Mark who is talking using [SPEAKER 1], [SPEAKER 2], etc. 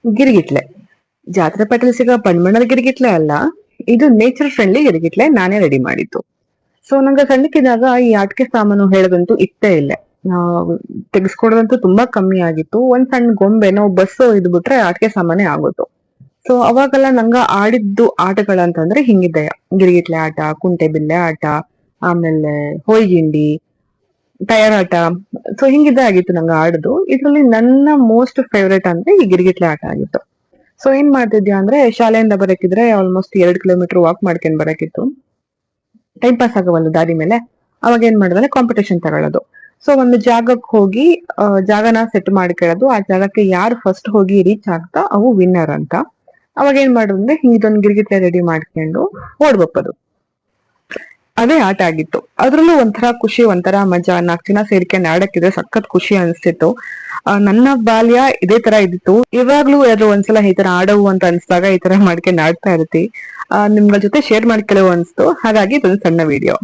[SPEAKER 1] ಗಿರಿಗಿಟ್ಲೆ. ಜಾತ್ರೆ ಪೇಟೆಲ್ ಸಿಗೋ ಬಣ್ಣದ ಗಿರಿಗಿಟ್ಲೆ ಅಲ್ಲ, ಇದು ನೇಚರ್ ಫ್ರೆಂಡ್ಲಿ ಗಿರಿಗಿಟ್ಲೆ ನಾನೇ ರೆಡಿ ಮಾಡಿದ್ದು. ಸೊ ನಂಗೆ ಸಣ್ಣಕ್ಕಿದ್ದಾಗ ಈ ಆಟಿಕೆ ಸಾಮಾನು ಹೇಳೋದಂತೂ ಇತ್ತೇ ಇಲ್ಲ. ತೆಗೆಸ್ಕೊಡೋದಂತೂ ತುಂಬಾ ಕಮ್ಮಿ ಆಗಿತ್ತು. ಒಂದ್ ಸಣ್ಣ ಗೊಂಬೆನೋ ಬಸ್ಸು ಇದ್ಬಿಟ್ರೆ ಆಟಿಕೆ ಸಾಮಾನೇ ಆಗೋದು. ಸೊ ಅವಾಗೆಲ್ಲ ನಂಗ ಆಡಿದ್ದು ಆಟಗಳಂತಂದ್ರೆ ಹಿಂಗಿದ್ದೆ: ಗಿರಿಗಿಟ್ಲೆ ಆಟ, ಕುಂಟೆ ಬಿಲ್ಲೆ ಆಟ, ಆಮೇಲೆ ಹೋಯ್ಗಿಂಡಿ, ಟಯರ್ ಆಟ. ಸೊ ಹಿಂಗಿದ್ದೇ ಆಗಿತ್ತು ನಂಗೆ ಆಡುದು. ಇದ್ರಲ್ಲಿ ನನ್ನ ಮೋಸ್ಟ್ ಫೇವ್ರೇಟ್ ಅಂದ್ರೆ ಈ ಗಿರಿಗಿಟ್ಲೆ ಆಟ ಆಗಿತ್ತು. ಸೊ ಏನ್ ಮಾಡ್ತಿದ್ಯಾ ಅಂದ್ರೆ, ಶಾಲೆಯಿಂದ ಬರಕಿದ್ರೆ ಆಲ್ಮೋಸ್ಟ್ 2 ಕಿಲೋಮೀಟರ್ ವಾಕ್ ಮಾಡ್ಕೊಂಡ್ ಬರಕಿತ್ತು. ಟೈಮ್ ಪಾಸ್ ಆಗವಲ್ಲ ದಾರಿ ಮೇಲೆ. ಅವಾಗ ಏನ್ ಮಾಡಿದ್ರೆ ಕಾಂಪಿಟೇಷನ್ ತಗೊಳ್ಳೋದು. ಸೊ ಒಂದು ಜಾಗಕ್ಕೆ ಹೋಗಿ ಜಾಗನ ಸೆಟ್ ಮಾಡ್ಕೊಳ್ಳೋದು. ಆ ಜಾಗಕ್ಕೆ ಯಾರು ಫಸ್ಟ್ ಹೋಗಿ ರೀಚ್ ಆಗ್ತಾ ಅವು ವಿನ್ನರ್ ಅಂತ. ಅವಾಗ ಏನ್ ಮಾಡೋದು ಅಂದ್ರೆ, ಹಿಂಗಿದೊಂದು ಗಿರಿಗಿಟ್ಲೆ ರೆಡಿ ಮಾಡ್ಕೊಂಡು ಓಡ್ಬಪ್ಪದು. ಅದೇ ಆಟ ಆಗಿತ್ತು. ಅದ್ರಲ್ಲೂ ಒಂಥರ ಖುಷಿ, ಒಂಥರ ಮಜಾ. 4 ಜನ ಸೇರ್ಕೊಂಡು ಆಡಕ್ಕಿದ್ರೆ ಸಖತ್ ಖುಷಿ ಅನ್ಸ್ತಿತ್ತು. ನನ್ನ ಬಾಲ್ಯ ಇದೇ ತರ ಇದ್ದಿತ್ತು. ಇವಾಗ್ಲೂ ಯಾವ್ದೋ ಒಂದ್ಸಲ ಈ ತರ ಆಡವು ಅಂತ ಅನ್ಸ್ದಾಗ ಈ ತರ ಮಾಡ್ಕೊಂಡು ಆಡ್ತಾ ಇರ್ತಿ. ನಿಮ್ಗಳ ಜೊತೆ ಶೇರ್ ಮಾಡ್ಕೊಳ್ಳೋ ಅನ್ಸ್ತು, ಹಾಗಾಗಿ ಇದೊಂದು ಸಣ್ಣ ವಿಡಿಯೋ.